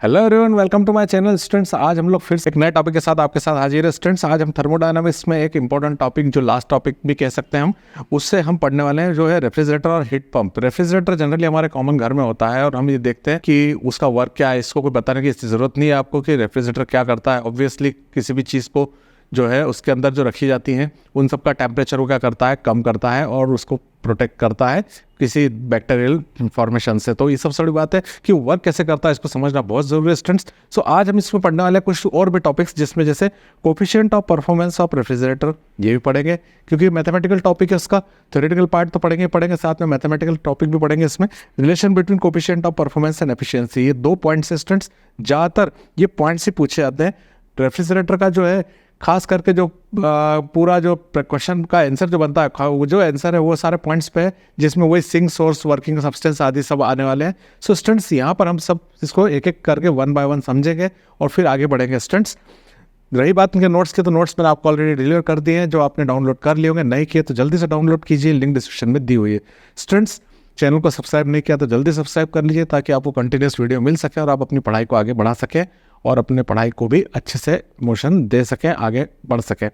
Hello everyone, welcome to my channel students. आज हम लोग फिर से एक नए टॉपिक के साथ आपके साथ हाजिर है स्टूडेंट्स। आज हम थर्मोडायनामिक्स में एक इंपॉर्टेंट टॉपिक, जो लास्ट टॉपिक भी कह सकते हैं हम, उससे हम पढ़ने वाले हैं, जो है रेफ्रिजरेटर और हीट पंप। रेफ्रिजरेटर जनरली हमारे कॉमन घर में होता है और हम ये देखते हैं कि उसका वर्क क्या है। इसको कोई बताने की ज़रूरत नहीं है आपको कि रेफ्रिजरेटर क्या करता है। ऑब्वियसली किसी भी चीज़ को जो है उसके अंदर जो रखी जाती हैं उन सब का टेम्परेचर वो क्या करता है, कम करता है और उसको प्रोटेक्ट करता है किसी बैक्टीरियल फॉर्मेशन से। तो ये सबसे बड़ी बात है कि वर्क कैसे करता है, इसको समझना बहुत जरूरी है स्टूडेंट्स। सो आज हम इसमें पढ़ने वाले हैं कुछ और भी टॉपिक्स, जिसमें जैसे coefficient of performance of refrigerator, ये भी पढ़ेंगे क्योंकि मैथमेटिकल टॉपिक है उसका। थ्योरेटिकल पार्ट तो पढ़ेंगे, साथ में मैथमेटिकल टॉपिक भी पढ़ेंगे इसमें। Relation between coefficient of performance and efficiency, ये 2 पॉइंट्स है स्टूडेंट्स। ज़्यादातर ये पॉइंट्स ही पूछे जाते हैं। रेफ्रिजरेटर का जो है खास करके जो पूरा जो क्वेश्चन का आंसर जो बनता है, वो जो आंसर है वो सारे पॉइंट्स पे है, जिसमें वही सिंक, सोर्स, वर्किंग सब्सटेंस आदि सब आने वाले हैं। सो स्टूडेंट्स यहाँ पर हम सब इसको एक एक करके 1 बाय 1 समझेंगे और फिर आगे बढ़ेंगे स्टूडेंट्स। रही बात उनके नोट्स की, तो नोट्स मैंने आपको ऑलरेडी डिलीवर कर दिए हैं, जो आपने डाउनलोड कर लिए होंगे। नहीं किए तो जल्दी से डाउनलोड कीजिए, लिंक डिस्क्रिप्शन में दी हुई है। स्टूडेंट्स, चैनल को सब्सक्राइब नहीं किया तो जल्दी सब्सक्राइब कर लीजिए, ताकि आपको कंटिन्यूस वीडियो मिल सके और आप अपनी पढ़ाई को आगे बढ़ा सकें और अपने पढ़ाई को भी अच्छे से मोशन दे सकें, आगे बढ़ सकें।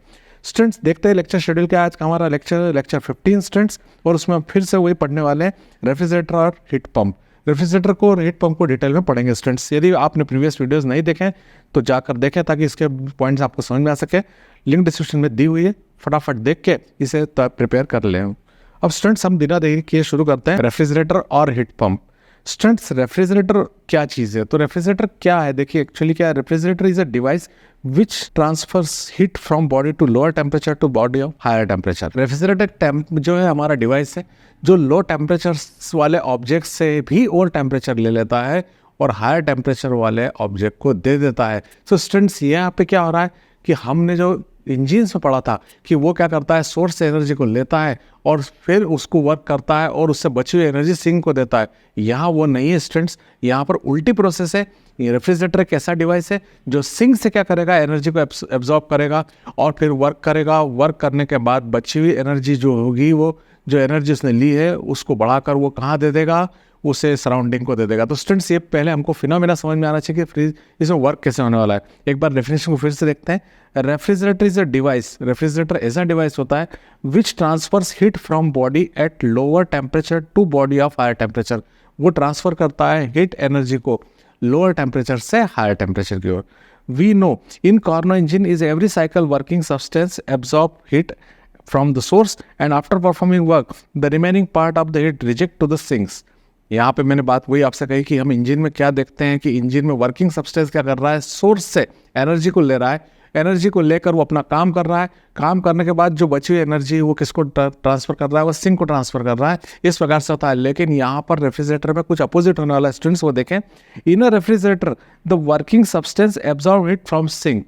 स्टूडेंट्स, देखते हैं लेक्चर शेड्यूल क्या है आज का हमारा। लेक्चर 15 स्टूडेंट्स, और उसमें हम फिर से वही पढ़ने वाले हैं, रेफ्रिजरेटर और हीट पंप। रेफ्रिजरेटर को और हीट पंप को डिटेल में पढ़ेंगे स्टूडेंट्स। यदि आपने प्रीवियस वीडियोस नहीं देखें तो जाकर देखें, ताकि इसके पॉइंट्स आपको समझ में आ सके। लिंक डिस्क्रिप्शन में दी हुई है, फटाफट देख के इसे प्रिपेयर कर लें। अब स्टूडेंट्स, हम बिना देरी किए शुरू करते हैं रेफ्रिजरेटर और हीट पंप। स्टूडेंट्स, रेफ्रिजरेटर क्या चीज़ है? तो रेफ्रिजरेटर क्या है, देखिए एक्चुअली क्या है। Refrigerator is a device which transfers heat from body to lower temperature to body of higher temperature. Refrigerator जो है हमारा डिवाइस है, जो लो टेम्परेचर वाले ऑब्जेक्ट से भी और टेम्परेचर ले लेता है और हायर टेम्परेचर वाले ऑब्जेक्ट को दे देता है। सो स्टूडेंट्स, ये यहाँ पे क्या हो रहा है कि हमने जो इंजीन्स में पढ़ा था कि वो क्या करता है, सोर्स से एनर्जी को लेता है और फिर उसको वर्क करता है और उससे बची हुई एनर्जी सिंक को देता है। यहाँ वो नहीं है स्टूडेंट्स, यहाँ पर उल्टी प्रोसेस है। ये रेफ्रिजरेटर एक ऐसा डिवाइस है जो सिंक से क्या करेगा, एनर्जी को एब्जॉर्ब करेगा और फिर वर्क करेगा। वर्क करने के बाद बची हुई एनर्जी जो होगी, वो जो एनर्जी उसने ली है उसको बढ़ाकर वो कहाँ दे देगा, उसे सराउंडिंग को दे देगा। तो स्टूडेंट्स, ये पहले हमको फिनोमेना समझ में आना चाहिए कि इसमें वर्क कैसे होने वाला है। एक बार डेफिनेशन को फिर से देखते हैं। Refrigerator is a device, refrigerator ऐसा डिवाइस होता है which transfers heat from body at lower temperature to body of higher temperature. वो ट्रांसफर करता है हीट एनर्जी को लोअर टेम्परेचर से हायर टेम्परेचर की ओर। We know in Carnot engine is every cycle working substance absorb heat from the source and after performing work the remaining part of the heat reject to the sinks। यहाँ पे मैंने बात वही आपसे कही कि हम इंजन में क्या देखते हैं कि इंजन में वर्किंग सब्सटेंस क्या कर रहा है, सोर्स से एनर्जी को ले रहा है। एनर्जी को लेकर वो अपना काम कर रहा है। काम करने के बाद जो बची हुई एनर्जी वो किसको ट्रांसफर कर रहा है, वो सिंक को ट्रांसफर कर रहा है। इस प्रकार से होता है। लेकिन यहाँ पर रेफ्रिजरेटर में कुछ अपोजिट होने वाला है स्टूडेंट्स, वो देखें। In a refrigerator the working substance absorb heat from sink.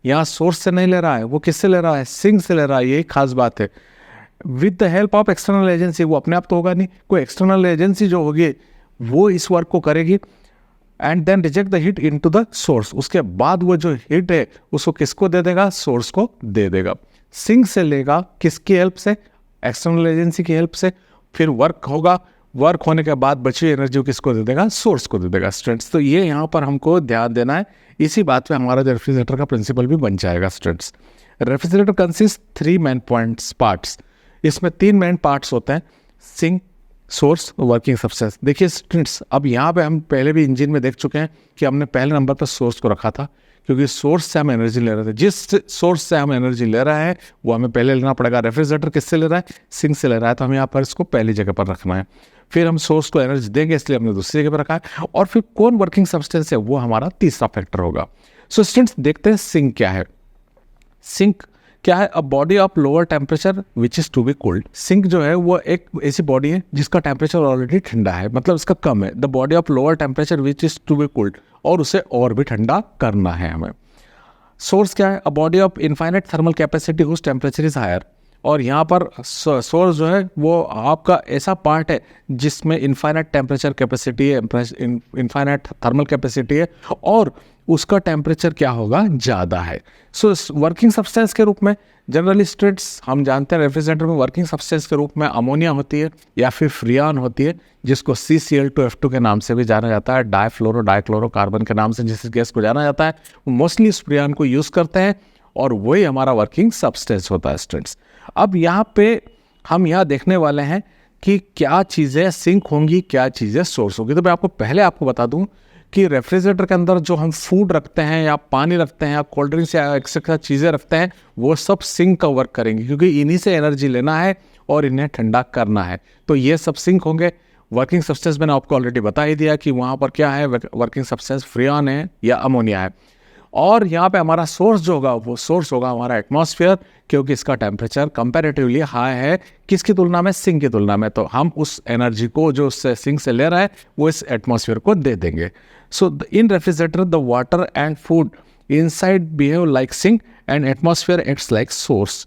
यहाँ सोर्स से नहीं ले रहा है, वो किससे ले रहा है, सिंक से ले रहा है। यही खास बात है। With the help of external agency, वो अपने आप तो होगा नहीं, कोई एक्सटर्नल एजेंसी जो होगी वो इस वर्क को करेगी। And then reject the heat into the source. उसके बाद वो जो हीट है उसको किसको दे देगा, सोर्स को दे देगा। सिंक से लेगा, किसकी हेल्प से, एक्सटर्नल एजेंसी की हेल्प से। फिर वर्क होगा, वर्क होने के बाद बची एनर्जी किसको दे देगा, सोर्स को दे देगा स्टूडेंट्स। तो ये यहाँ पर हमको ध्यान देना है। इसी बात पे हमारा जो रेफ्रिजरेटर का प्रिंसिपल भी बन जाएगा students. Refrigerator consist 3 main parts. इसमें 3 मेन पार्ट्स होते हैं, सिंक, सोर्स, वर्किंग सब्सटेंस। देखिए स्टूडेंट्स, अब यहाँ पे हम पहले भी इंजन में देख चुके हैं कि हमने पहले नंबर पर सोर्स को रखा था, क्योंकि सोर्स से हम एनर्जी ले रहे थे। जिस सोर्स से हम एनर्जी ले रहे हैं वो हमें पहले लेना पड़ेगा। रेफ्रिजरेटर किससे ले रहा है, सिंक से ले रहा है, तो हमें यहाँ पर इसको पहली जगह पर रखना है। फिर हम सोर्स को एनर्जी देंगे, इसलिए हमने दूसरी जगह पर रखा है। और फिर कौन वर्किंग सब्सटेंस है, वो हमारा तीसरा फैक्टर होगा। सो स्टूडेंट्स, देखते हैं सिंक क्या है। सिंक क्या है, a body of lower temperature which is to be cooled. Sink जो है वो एक ऐसी बॉडी है जिसका टेम्परेचर ऑलरेडी ठंडा है, मतलब इसका कम है। The body of lower temperature which is to be cooled, और उसे और भी ठंडा करना है हमें। सोर्स क्या है, a body of infinite thermal capacity whose temperature is higher. और यहाँ पर सोर्स जो है वो आपका ऐसा पार्ट है जिसमें इनफाइनाइट टेम्परेचर कैपेसिटी है, इनफाइनाइट थर्मल कैपेसिटी है, और उसका टेम्परेचर क्या होगा, ज़्यादा है। सो वर्किंग सब्सटेंस के रूप में जनरली स्टूडेंट्स हम जानते हैं रेफ्रिजरेटर में वर्किंग सब्सटेंस के रूप में अमोनिया होती है या फिर फ्रियान होती है, जिसको CCl2F2 के नाम से भी जाना जाता है, डाइफ्लोरोकार्बन के नाम से जिस गैस को जाना जाता है, मोस्टली इस फ्रियान को यूज़ करते हैं और वही हमारा वर्किंग सब्सटेंस होता है स्टूडेंट्स। अब यहाँ पे हम यहाँ देखने वाले हैं कि क्या चीज़ें सिंक होंगी, क्या चीज़ें सोर्स होंगी। तो मैं आपको बता दूं कि रेफ्रिजरेटर के अंदर जो हम फूड रखते हैं या पानी रखते हैं या कोल्ड ड्रिंक्स या एक्सेट्रा चीज़ें रखते हैं, वो सब सिंक का वर्क करेंगी, क्योंकि इन्हीं से एनर्जी लेना है और इन्हें ठंडा करना है। तो ये सब सिंक होंगे। वर्किंग सब्सटेंस मैंने आपको ऑलरेडी बता ही दिया कि वहाँ पर क्या है, वर्किंग सब्सटेंस फ्रियान है या अमोनिया है। और यहाँ पे हमारा सोर्स जो होगा वो सोर्स होगा हमारा एटमॉस्फेयर, क्योंकि इसका टेम्परेचर कंपैरेटिवली हाई है किसकी तुलना में, सिंक की तुलना में। तो हम उस एनर्जी को जो सिंक से ले रहा है वो इस एटमॉस्फेयर को दे देंगे। So in refrigerator the water and food inside behave like sink and atmosphere acts like source.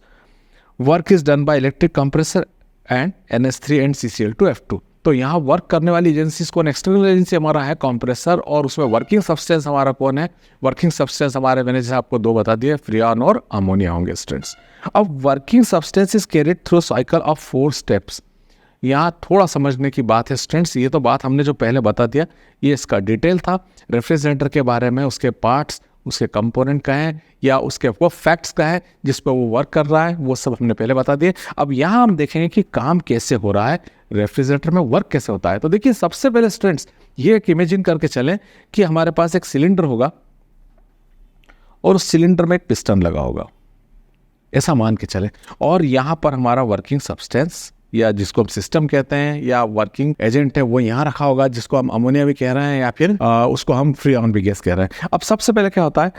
Work is done by electric compressor and NH3 and CCl2F2। तो यहाँ वर्क करने वाली एजेंसीज कौन, एक्सटर्नल एजेंसी हमारा है कंप्रेसर, और उसमें working substance हमारा कौन है, वर्किंग सब्सटेंस हमारे मैंने जैसे आपको दो बता दिए, फ्रियान और अमोनिया होंगे स्टूडेंट्स। अब working substance is carried through cycle of 4 steps. यहाँ थोड़ा समझने की बात है स्टूडेंट्स, ये तो बात हमने जो पहले बता दिया ये इसका डिटेल था रेफ्रिजरेटर के बारे में, उसके पार्ट्स, उसके कंपोनेंट का है या उसके वो फैक्ट्स का है जिस पर वो वर्क कर रहा है, वो सब हमने पहले बता दिए। अब यहाँ हम देखेंगे कि काम कैसे हो रहा है, रेफ्रिजरेटर में वर्क कैसे होता है। तो देखिए सबसे पहले स्टूडेंट्स ये एक इमेजिन करके चलें कि हमारे पास एक सिलेंडर होगा और उस सिलेंडर में एक पिस्टन लगा होगा, ऐसा मान के चलें, और यहाँ पर हमारा वर्किंग सब्सटेंस या जिसको हम सिस्टम कहते हैं या वर्किंग एजेंट है वो यहाँ रखा होगा, जिसको हम अमोनिया भी कह रहे हैं या फिर उसको हम फ्रियान भी गैस कह रहे हैं। अब सबसे पहले क्या होता है,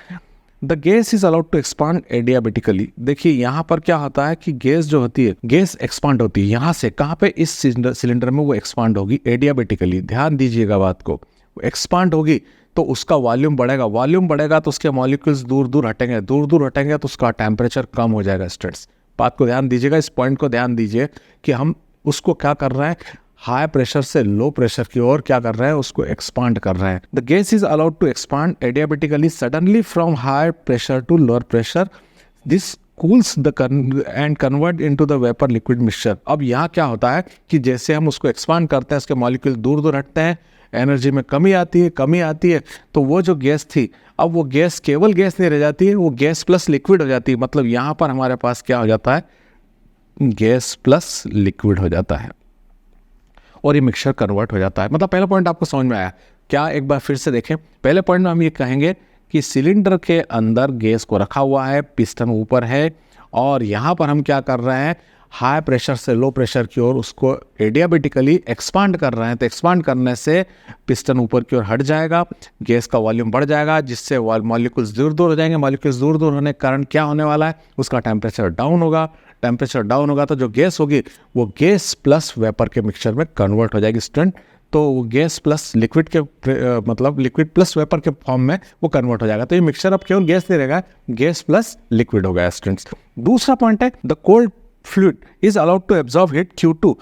the gas is allowed to expand adiabatically. देखिए यहाँ पर क्या होता है कि गैस जो होती है, गैस एक्सपांड होती है यहाँ से, कहाँ पे, इस सिलेंडर में वो एक्सपांड होगी एडियाबेटिकली। ध्यान दीजिएगा बात को, एक्सपांड होगी तो उसका वॉल्यूम बढ़ेगा, वॉल्यूम बढ़ेगा तो उसके मॉलिक्यूल्स दूर दूर हटेंगे, दूर दूर हटेंगे तो उसका टेम्परेचर कम हो जाएगा स्टूडेंट्स। बात को ध्यान दीजिएगा, इस पॉइंट को ध्यान दीजिए कि हम उसको क्या कर रहे हैं, हाई प्रेशर से लो प्रेशर की ओर क्या कर रहे हैं, उसको एक्सपांड कर रहे हैं। The gas is allowed to expand adiabatically suddenly from high pressure to lower pressure. This cools the and convert into the vapour liquid mixture. अब यहाँ क्या होता है कि जैसे हम उसको एक्सपांड करते हैं, उसके मॉलिक्यूल दूर दूर हटते हैं, एनर्जी में कमी आती है, तो वो जो गैस थी, अब वो गैस केवल गैस नहीं रह जाती है, वो गैस प्लस लिक्विड हो जाती है। मतलब यहाँ पर हमारे पास क्या हो जाता है, गैस प्लस लिक्विड हो जाता है और ये मिक्सचर कन्वर्ट हो जाता है। मतलब पहला पॉइंट आपको समझ में आया क्या, एक बार फिर से देखें। पहले पॉइंट में हम ये कहेंगे कि सिलेंडर के अंदर गैस को रखा हुआ है, पिस्टन ऊपर है, और यहाँ पर हम क्या कर रहे हैं, हाई प्रेशर से लो प्रेशर की ओर उसको एडियाबेटिकली एक्सपांड कर रहे हैं। तो एक्सपांड करने से पिस्टन ऊपर की ओर हट जाएगा, गैस का वॉल्यूम बढ़ जाएगा, जिससे मॉलिक्यूल्स दूर दूर हो जाएंगे। मॉलिक्यूल्स दूर दूर होने के कारण क्या होने वाला है, उसका टेम्परेचर डाउन होगा। टेम्परेचर डाउन होगा तो जो गैस होगी वो गैस प्लस वेपर के मिक्सचर में कन्वर्ट हो जाएगी स्टूडेंट। तो गैस प्लस लिक्विड के मतलब लिक्विड प्लस वेपर के फॉर्म में वो कन्वर्ट हो जाएगा। तो ये मिक्सचर अब केवल गैस नहीं रहेगा, गैस प्लस लिक्विड हो गया स्टूडेंट्स। दूसरा पॉइंट है, the cold fluid is allowed to absorb heat Q2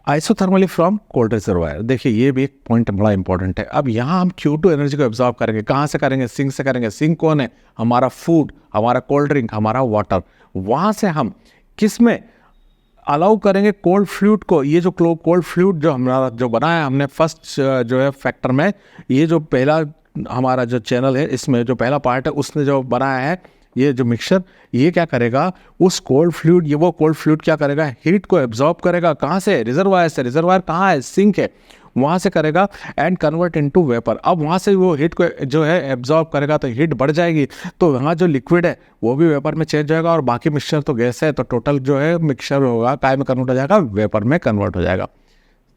isothermally from cold reservoir. देखिए ये भी एक पॉइंट बड़ा इंपॉर्टेंट है। अब यहाँ हम Q2 एनर्जी को एब्जॉर्ब करेंगे, कहाँ से करेंगे, सिंक से करेंगे। सिंक कौन है, हमारा फूड, हमारा कोल्ड ड्रिंक, हमारा वाटर। वहाँ से हम किस में अलाउ करेंगे, कोल्ड फ्लूइड को। ये जो कोल्ड फ्लूइड जो हमारा जो बनाया हमने फर्स्ट जो है फैक्टर में, ये जो पहला हमारा जो चैनल है, इसमें जो पहला पार्ट है उसने जो बनाया है ये जो मिक्सचर, ये क्या करेगा, उस कोल्ड फ्लूइड, ये वो कोल्ड फ्लूइड क्या करेगा, हीट को एब्जॉर्ब करेगा। कहाँ से, रिजर्वायर से। रिजर्वायर कहाँ है, सिंक है, वहाँ से करेगा एंड कन्वर्ट इनटू वेपर। अब वहाँ से वो हीट को जो है एब्जॉर्ब करेगा तो हीट बढ़ जाएगी, तो वहाँ जो लिक्विड है वो भी वेपर में चेंज होगा और बाकी मिक्सचर तो गैस है, तो टोटल जो है मिक्सचर होगा काय में कन्वर्ट हो जाएगा, वेपर में कन्वर्ट हो जाएगा।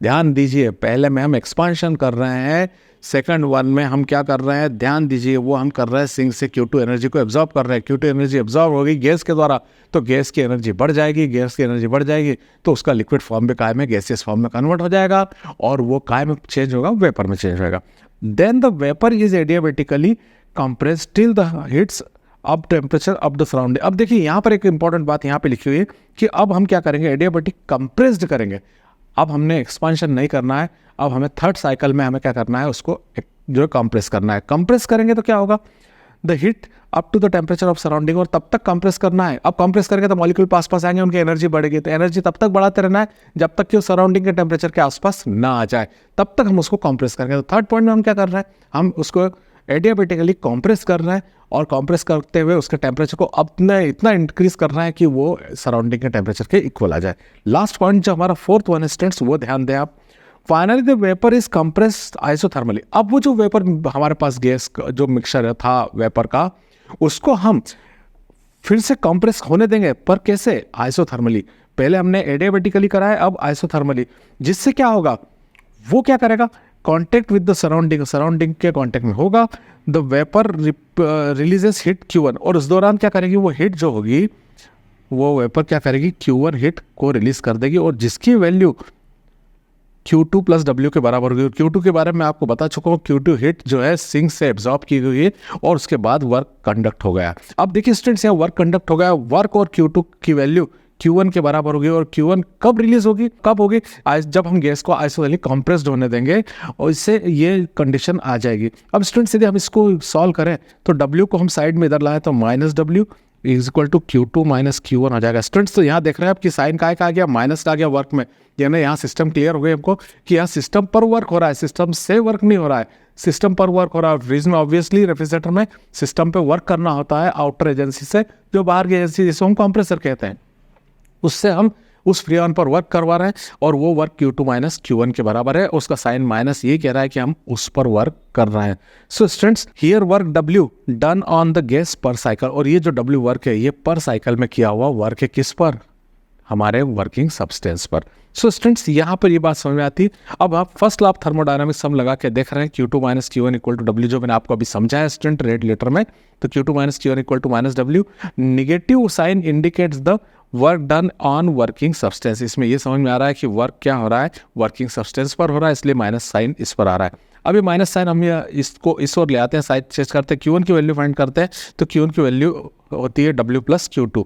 ध्यान दीजिए, पहले में हम एक्सपांशन कर रहे हैं, सेकंड वन में हम क्या कर रहे हैं, ध्यान दीजिए, वो हम कर रहे हैं सिंक से Q2 एनर्जी को एब्जॉर्ब कर रहे हैं। Q2 एनर्जी एब्जॉर्ब होगी गैस के द्वारा, तो गैस की एनर्जी बढ़ जाएगी। गैस की एनर्जी बढ़ जाएगी तो उसका लिक्विड फॉर्म में काय में गैसियस फॉर्म में कन्वर्ट हो जाएगा और वो काय में चेंज होगा, वेपर में चेंज होगा। Then the vapour is adiabatically compressed till the heats up temperature of the surrounding. अब देखिए यहाँ पर एक इंपॉर्टेंट बात यहाँ पे लिखी हुई है कि अब हम क्या करेंगे, एडियाबैटिक कंप्रेस्ड करेंगे। अब हमने एक्सपांशन नहीं करना है, अब हमें थर्ड साइकिल में हमें क्या करना है, उसको जो है कंप्रेस करना है। कंप्रेस करेंगे तो क्या होगा, the heat up to the temperature of surrounding, और तब तक कंप्रेस करना है। अब कंप्रेस करेंगे तो मॉलिक्यूल पास पास आएंगे, उनकी एनर्जी बढ़ेगी, तो एनर्जी तब तक बढ़ाते रहना है जब तक कि वो सराउंडिंग के टेम्परेचर के आसपास ना आ जाए, तब तक हम उसको कंप्रेस करेंगे। तो थर्ड पॉइंट में हम क्या कर रहे हैं, हम उसको एडियाबैटिकली कंप्रेस कर रहे हैं, और कंप्रेस करते हुए उसके टेम्परेचर को अपने इतना इंक्रीज कर रहे हैं कि वो सराउंडिंग के टेम्परेचर के इक्वल आ जाए। लास्ट पॉइंट जो हमारा फोर्थ वन स्टूडेंट्स, वो ध्यान दें आप, finally the vapour is compressed isothermally. अब वो जो वेपर हमारे पास गैस जो मिक्सचर था वेपर का, उसको हम फिर से कंप्रेस होने देंगे, पर कैसे, आइसोथर्मली। पहले हमने एडियाबैटिकली करा है, अब आइसोथर्मली, जिससे क्या होगा, वो क्या करेगा, contact with the surrounding, surrounding के कांटेक्ट में होगा, the vapour releases heat Q1, और उस दौरान क्या करेगी, वो हीट जो होगी, वो वेपर क्या करेगी, Q1 हीट को रिलीज कर देगी, और जिसकी वैल्यू Q2 प्लस W के बराबर होगी। Q2 के बारे में आपको बता चुका हूँ, Q2 हीट जो है सिंक से एब्जॉर्ब की गई है, और उसके बाद वर्क कंडक्ट हो गया। अब देखिए स्टूडेंट्स, यहाँ वर्क कंडक्ट हो गया, वर्क और Q2 की वैल्यू Q1 के बराबर होगी, और Q1 कब रिलीज होगी, कब होगी, जब हम गैस को आइसोथर्मली कंप्रेस्ड होने देंगे, और इससे ये कंडीशन आ जाएगी। अब स्टूडेंट्स यदि हम इसको सॉल्व करें तो W को हम साइड में इधर लाएं तो -W is equal to Q2 minus Q1 हो जाएगा। स्टूडेंट्स तो यहाँ देख रहे हैं आप कि साइन का आ गया, माइनस का आ गया वर्क में, यानी यहाँ सिस्टम क्लियर हो गया हमको कि यहाँ सिस्टम पर वर्क हो रहा है, सिस्टम से वर्क नहीं हो रहा है, सिस्टम पर वर्क हो रहा है। फ्रिज में ऑब्वियसली रेफ्रिजरेटर में सिस्टम पे वर्क करना होता है आउटर एजेंसी से, जो बाहर की एजेंसी जिसको हम कंप्रेसर कहते हैं, उससे हम उस फ्रीऑन पर वर्क करवा रहे हैं, और वो वर्क Q2 माइनस Q1 के बराबर है। उसका साइन माइनस ये कह रहा है कि हम उस पर वर्क कर रहे हैं। So students, here work W done on the gas पर साइकिल, और ये जो W वर्क है ये पर साइकिल में किया हुआ वर्क है, किस पर, हमारे वर्किंग सब्सटेंस पर। सो स्टूडेंट्स, यहाँ पर ये बात समझ में आती है। अब आप फर्स्ट लॉ ऑफ थर्मोडायनामिक्स हम लगा के देख रहे हैं, Q2 minus Q1 equal to W, जो मैंने आपको अभी समझाया स्टूडेंट रेड लेटर में। तो Q2 minus Q1 equal to minus W, negative sign indicates the work done on working substance. इसमें ये समझ में आ रहा है कि वर्क क्या हो रहा है, वर्किंग सब्सटेंस पर हो रहा है, इसलिए माइनस साइन इस पर आ रहा है। अभी माइनस साइन हम इसको इस ओर ले आते हैं, साइड चेंज करते हैं, Q1 की वैल्यू फाइंड करते हैं, तो Q1 की वैल्यू होती है W plus Q2।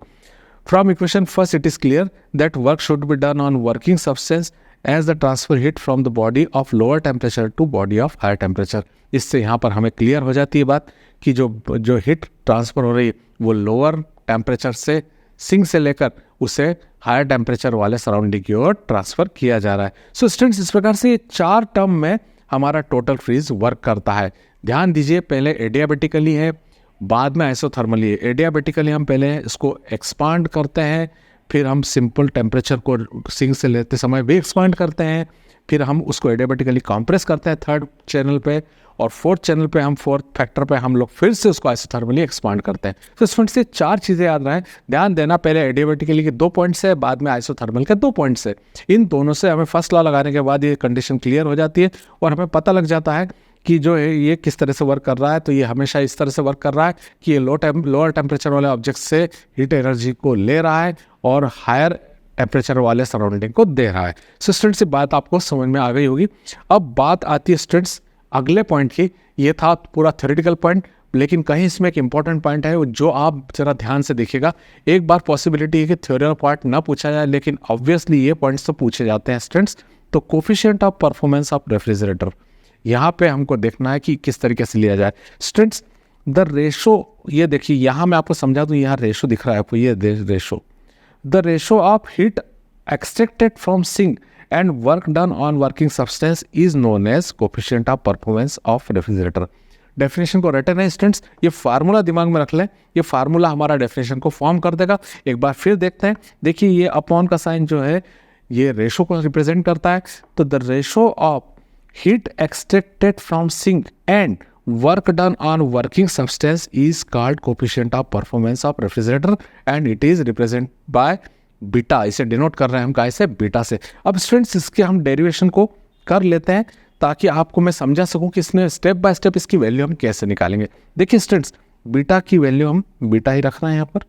From equation first, it is clear that work should be done on working substance as the transfer heat from the body of lower temperature to body of higher temperature। इससे यहाँ पर हमें clear हो जाती है बात कि जो हीट ट्रांसफ़र हो रही है वो लोअर टेम्परेचर से, सिंक से लेकर उसे हायर टेम्परेचर वाले सराउंडिंग की ओर ट्रांसफ़र किया जा रहा है। सो स्टूडेंट्स, इस प्रकार से 4 टर्म में हमारा टोटल फ्रीज वर्क करता है। ध्यान दीजिए, पहले एडियाबैटिकली है, बाद में आइसोथर्मली है। एडियाबैटिकली हम पहले इसको एक्सपांड करते हैं, फिर हम सिंपल टेम्परेचर को सिंक से लेते समय भी एक्सपांड करते हैं, फिर हम उसको एडियाबैटिकली कंप्रेस करते हैं थर्ड चैनल पे, और फोर्थ चैनल पे हम फोर्थ फैक्टर पे हम लोग फिर से उसको आइसोथर्मली एक्सपांड करते हैं। तो स्टूडेंट्स, से 4 चीज़ें याद रहे, ध्यान देना, पहले एडियाबैटिकली के 2 पॉइंट्स है, बाद में आइसोथर्मल के 2 पॉइंट्स है। इन दोनों से हमें फर्स्ट लॉ लगाने के बाद ये कंडीशन क्लियर हो जाती है, और हमें पता लग जाता है कि जो है ये किस तरह से वर्क कर रहा है। तो ये हमेशा इस तरह से वर्क कर रहा है कि ये लोअर टेम्परेचर वाले ऑब्जेक्ट से हीट एनर्जी को ले रहा है और हायर टेम्परेचर वाले सराउंडिंग को दे रहा है। सो स्टूडेंट्स, ये बात आपको समझ में आ गई होगी। अब बात आती है स्टूडेंट्स अगले पॉइंट की। ये था पूरा थ्योरेटिकल पॉइंट, लेकिन कहीं इसमें एक इंपॉर्टेंट पॉइंट है जो आप जरा ध्यान से देखिएगा। एक बार पॉसिबिलिटी है कि थ्योरी पार्ट ना पूछा जाए, लेकिन ऑब्वियसली ये पॉइंट्स तो पूछे जाते हैं स्टूडेंट्स। तो coefficient of performance of refrigerator, यहाँ पे हमको देखना है कि किस तरीके से लिया जाए। स्टूडेंट्स, द रेशो, ये देखिए यहाँ मैं आपको समझा दूँ, यहाँ रेशो दिख रहा है आपको, ये ratio, the ratio of heat extracted from sink and work done on working substance is known as coefficient of performance of refrigerator. Definition को रटे नहीं स्टूडेंट्स, ये फार्मूला दिमाग में रख लें, ये फार्मूला हमारा डेफिनेशन को फॉर्म कर देगा। एक बार फिर देखते हैं, देखिए ये अपॉन का साइन जो है ये रेशो को रिप्रेजेंट करता है। तो the ratio of heat extracted from sink and work done on working substance is called coefficient of performance of refrigerator and it is represented by beta. इसे डिनोट कर रहे हैं हम काय से, बीटा से। अब स्टूडेंट्स, इसके हम डेरिवेशन को कर लेते हैं ताकि आपको मैं समझा सकूं कि इसमें स्टेप बाय स्टेप इसकी वैल्यू हम कैसे निकालेंगे। देखिए स्टूडेंट्स, बीटा की वैल्यू हम बीटा ही रख रहे हैं यहाँ पर,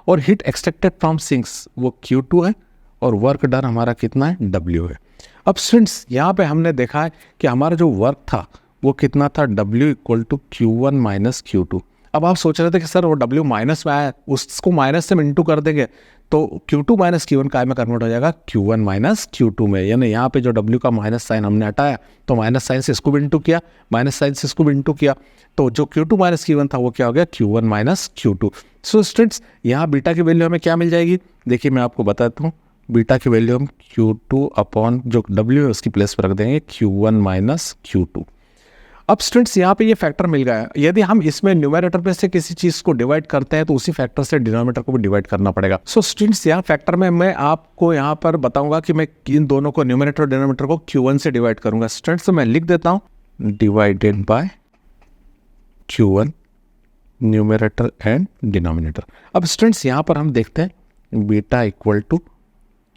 और हीट एक्सट्रैक्टेड फ्रॉम सिंक्स वो Q2 है, और वर्क डन हमारा कितना है, W है। अब स्टूडेंट्स, यहाँ पे हमने देखा है कि हमारा जो वर्क था वो कितना था, W equal to Q1 minus Q2। अब आप सोच रहे थे कि सर वो W माइनस में आया, उसको माइनस से इंटू कर देंगे तो Q2 माइनस Q1 काय में कन्वर्ट हो जाएगा Q1 माइनस Q2 में। यानी यहाँ पे जो W का माइनस साइन हमने हटाया तो माइनस साइन से इसको भी इंटू किया, माइनस साइन से इसको भी इंटू किया, तो जो Q2 माइनस Q1 था वो क्या हो गया Q1 minus Q2। So students यहाँ बीटा की वैल्यू हमें क्या मिल जाएगी, देखिए मैं आपको बताता हूँ। बीटा की वैल्यू हम Q2 अपॉन जो W है उसकी प्लेस पर रख देंगे Q1 माइनस Q2। अब स्टूडेंट्स यहाँ पे ये फैक्टर मिल गया है, यदि हम इसमें न्यूमरेटर पे से किसी चीज़ को डिवाइड करते हैं तो उसी फैक्टर से डिनोमिनेटर को भी डिवाइड करना पड़ेगा। सो स्टूडेंट्स यहाँ फैक्टर में मैं आपको यहाँ पर बताऊंगा कि मैं इन दोनों को न्यूमरेटर और डिनोमिनेटर को Q1 से डिवाइड करूंगा। स्टूडेंट्स तो मैं लिख देता हूँ divided by Q1 numerator and denominator. अब स्टूडेंट्स यहाँ पर हम देखते हैं बीटा इक्वल टू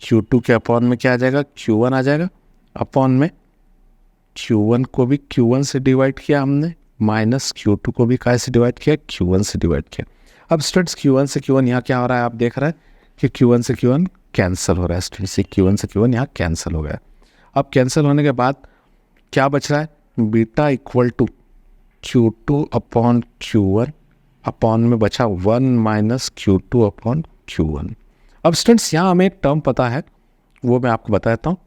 Q2 के अपॉन में क्या आ जाएगा Q1 आ जाएगा, अपॉन में Q1 को भी Q1 से डिवाइड किया हमने, माइनस Q2 को भी काय से डिवाइड किया Q1 से डिवाइड किया। अब स्टूडेंट्स Q1 से Q1 यहाँ क्या हो रहा है, आप देख रहे हैं कि Q1 से Q1 कैंसिल हो रहा है। स्टूडेंट्स Q1 से Q1 यहाँ कैंसिल हो गया। अब कैंसिल होने के बाद क्या बच रहा है, beta equal to Q2 upon Q1 upon में बचा 1 माइनस Q2 अपॉन Q1। अब स्टूडेंट्स यहाँ हमें एक टर्म पता है, वो मैं आपको बता देता हूँ।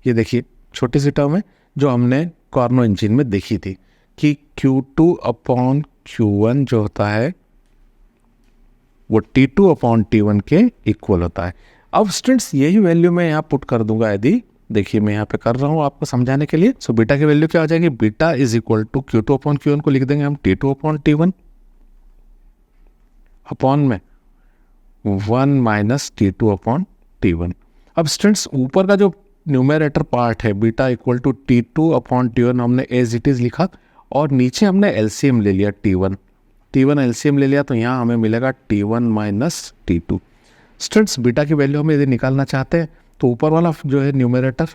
ये देखिए छोटी सी टर्म है जो हमने कार्नो इंजन में देखी थी कि Q2 अपॉन Q1 जो होता है वो T2 अपॉन T1 के इक्वल होता है। अब स्टूडेंट्स यही वैल्यू मैं यहाँ पुट कर दूंगा, यदि देखिए मैं यहाँ पे कर रहा हूँ आपको समझाने के लिए। सो बीटा की वैल्यू क्या हो जाएगी, beta is equal to Q2 upon Q1 को लिख देंगे हम T2 अपॉन T1 अपॉन में 1 माइनस T2 अपॉन T1। अब स्टूडेंट्स ऊपर का जो न्यूमरेटर पार्ट है beta equal to T2 upon T1 हमने एज इट इज लिखा, और नीचे हमने एलसीएम ले लिया T1 एलसीएम ले लिया, तो यहाँ हमें मिलेगा T1 minus T2। Students beta की वैल्यू हम यदि निकालना चाहते हैं तो ऊपर वाला जो है न्यूमरेटर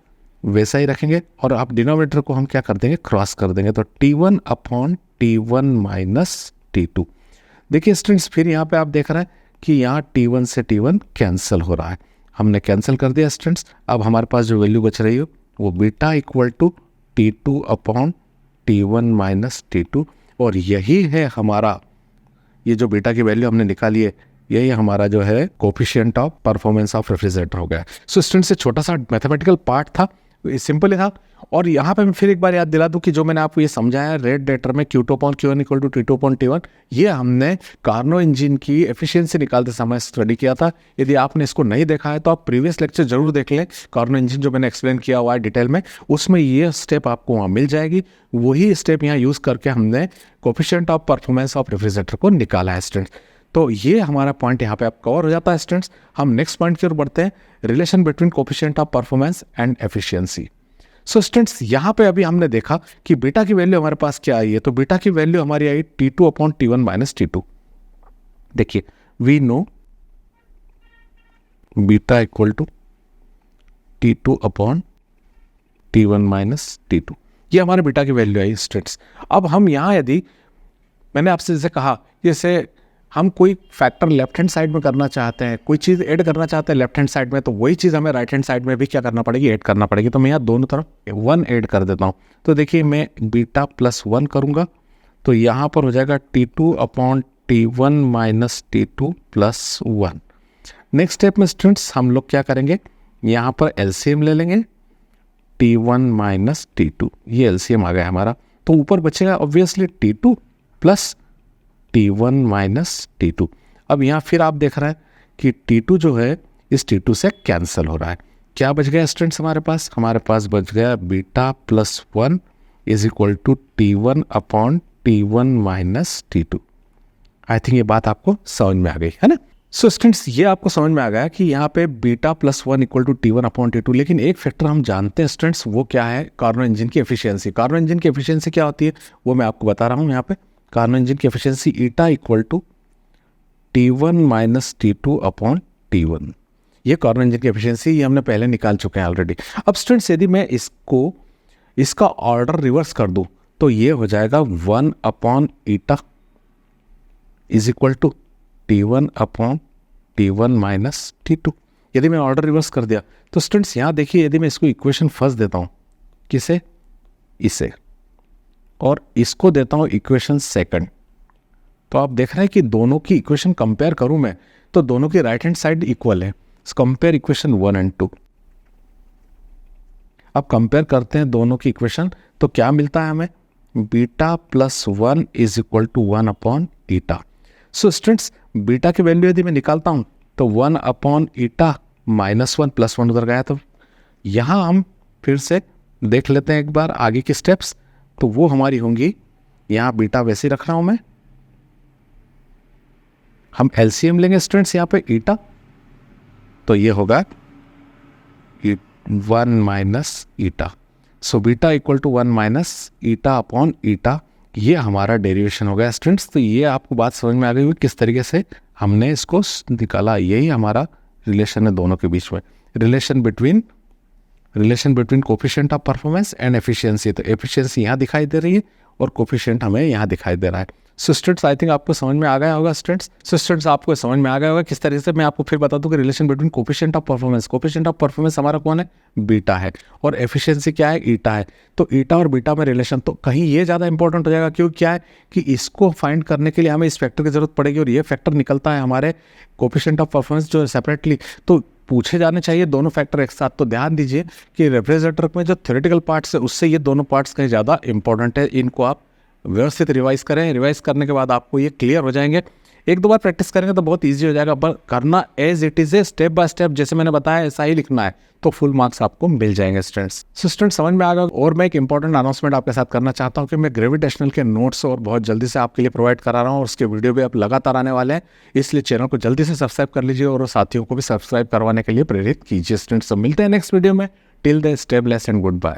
वैसा ही रखेंगे और आप डिनोमिनेटर को हम क्या कर देंगे, क्रॉस कर देंगे, तो T1 upon T1 minus T2। देखिए स्टूडेंट्स फिर यहाँ पे आप देख रहे हैं कि यहाँ T1 से T1 कैंसिल हो रहा है, हमने कैंसिल कर दिया स्टूडेंट्स। अब हमारे पास जो वैल्यू बच रही हो वो beta equal to T2 upon T1 minus T2, और यही है हमारा, ये जो बीटा की वैल्यू हमने निकाली है यही हमारा जो है coefficient of performance of refrigerator हो गया। सो स्टूडेंट्स से छोटा सा मैथमेटिकल पार्ट था, सिंपल ही था। और यहाँ पे मैं फिर एक बार याद दिला दूँ कि जो मैंने आपको ये समझाया रेड डेटर में Q2 upon Q1 equal to T2 upon T1, ये हमने कार्नो इंजन की एफिशिएंसी निकालते समय स्टडी किया था। यदि आपने इसको नहीं देखा है तो आप प्रीवियस लेक्चर जरूर देख लें, कार्नो इंजन जो मैंने एक्सप्लेन किया हुआ है डिटेल में, उसमें ये स्टेप आपको वहाँ मिल जाएगी। वही स्टेप यहाँ यूज़ करके हमने coefficient of performance of refrigerator को निकाला है स्टूडेंट्स। तो ये हमारा पॉइंट यहाँ पे आप कवर हो जाता है स्टूडेंट्स। हम नेक्स्ट पॉइंट की ओर बढ़ते हैं, relation between coefficient of performance and efficiency. So students यहाँ पे अभी हमने देखा कि बीटा की वैल्यू हमारे पास क्या आई है, तो बीटा की वैल्यू हमारी आई T2 upon T1 minus T2। देखिए we know beta equal to T2 upon T1 minus T2, ये हमारे बीटा की वैल्यू आई स्टूडेंट्स। अब हम यहाँ यदि मैंने आपसे जैसे कहा, जैसे हम कोई फैक्टर लेफ्ट हैंड साइड में करना चाहते हैं, कोई चीज़ ऐड करना चाहते हैं लेफ्ट हैंड साइड में, तो वही चीज़ हमें राइट हैंड साइड में भी क्या करना पड़ेगी, ऐड करना पड़ेगी। तो मैं यहाँ दोनों तरफ 1 ऐड कर देता हूँ। तो देखिए मैं बीटा प्लस 1 करूँगा तो यहाँ पर हो जाएगा T2 upon T1 minus T2 plus 1। Next step में स्टूडेंट्स हम लोग क्या करेंगे, यहाँ पर एलसीएम ले लेंगे T1 माइनस T2, ये एलसीएम आ गया हमारा, तो ऊपर बचेगा obviously T2 plus T1 minus T2। अब यहाँ फिर आप देख रहे हैं कि T2 जो है इस T2 से कैंसिल हो रहा है। क्या बच गया स्टूडेंट्स हमारे पास बच गया beta plus 1 is equal to T1 upon T1 minus T2। I think ये बात आपको समझ में आ गई है ना। सो स्टूडेंट्स ये आपको समझ में आ गया कि यहाँ पे beta plus 1 equal to T1 upon T2। लेकिन एक फैक्टर हम जानते हैं स्टूडेंट्स, वो क्या है, कार्नो इंजन की एफिशिएंसी। कार्नो इंजन की एफिशिएंसी क्या होती है वो मैं आपको बता रहा हूँ। यहाँ पे कार्नो इंजन की efficiency eta equal to T1 minus T2 upon T1, ये कार्नो इंजन की एफिशिएंसी, ये हमने पहले निकाल चुके हैं ऑलरेडी। अब स्टूडेंट्स यदि मैं इसका ऑर्डर रिवर्स कर दूं तो ये हो जाएगा 1 upon eta is equal to T1 upon T1 minus T2। यदि मैं ऑर्डर रिवर्स कर दिया तो स्टूडेंट्स यहाँ देखिए, यदि मैं इसको इक्वेशन फर्स्ट देता हूँ, किसे, इसे, और इसको देता हूँ इक्वेशन सेकंड, तो आप देख रहे हैं कि दोनों की इक्वेशन कंपेयर करूं मैं तो दोनों की राइट हैंड साइड इक्वल है। Compare equation 1 and 2। अब कंपेयर करते हैं दोनों की इक्वेशन, तो क्या मिलता है हमें, beta plus 1 is equal to 1 upon eta. So students beta की वैल्यू यदि मैं निकालता हूं तो 1 अपॉन ईटा माइनस 1 प्लस 1 उधर गया। तो यहाँ हम फिर से देख लेते हैं एक बार आगे की स्टेप्स, तो वो हमारी होंगी, यहाँ बीटा वैसे ही रख रहा हूं मैं, हम एलसीएम लेंगे स्टूडेंट्स यहाँ पे ईटा, तो ये होगा 1 minus eta. So beta equal to 1 minus eta upon eta, ये हमारा डेरिवेशन हो गया स्टूडेंट्स। तो ये आपको बात समझ में आ गई हुई किस तरीके से हमने इसको निकाला। यही हमारा रिलेशन है दोनों के बीच में, relation between coefficient of performance and efficiency. तो एफिशिएंसी यहाँ दिखाई दे रही है और कोफिशिएंट हमें यहाँ दिखाई दे रहा है। सो स्टूडेंट्स आई थिंक आपको समझ में आ गया होगा स्टूडेंट्स। सो स्टूडेंट्स आपको समझ में आ गया होगा किस तरीके से। मैं आपको फिर बता दूं कि relation between coefficient of performance हमारा कौन है, बीटा है, और एफिशिएंसी क्या है, ईटा है। तो ईटा और बीटा में रिलेशन, तो कहीं ये ज़्यादा इंपॉर्टेंट हो जाएगा, क्योंकि क्या है कि इसको फाइंड करने के लिए हमें इस फैक्टर की जरूरत पड़ेगी, और ये फैक्टर निकलता है हमारे कोफिशिएंट ऑफ परफॉर्मेंस जो सेपरेटली, तो पूछे जाने चाहिए दोनों फैक्टर एक साथ। तो ध्यान दीजिए कि रेफ्रिजरेटर में जो थ्योरेटिकल पार्ट्स है उससे ये दोनों पार्ट्स कहीं ज़्यादा इंपॉर्टेंट है। इनको आप व्यवस्थित रिवाइज करें, रिवाइज करने के बाद आपको ये क्लियर हो जाएंगे। एक दो बार प्रैक्टिस करेंगे तो बहुत इजी हो जाएगा, पर करना एज इट इज़ है, स्टेप बाय स्टेप जैसे मैंने बताया ऐसा ही लिखना है, तो फुल मार्क्स आपको मिल जाएंगे स्टूडेंट्स। सो स्टूडेंट्स समझ में आ गया। और मैं एक इंपॉर्टेंट अनाउंसमेंट आपके साथ करना चाहता हूँ कि मैं ग्रेविटेशनल के नोट्स और बहुत जल्दी से आपके लिए प्रोवाइड करा रहा हूँ, और उसके वीडियो भी आप लगातार आने वाले हैं, इसलिए चैनल को जल्दी से सब्सक्राइब कर लीजिए और साथियों को भी सब्सक्राइब करवाने के लिए प्रेरित कीजिए स्टूडेंट्स। मिलते हैं नेक्स्ट वीडियो में। Till then stay blessed and good bye.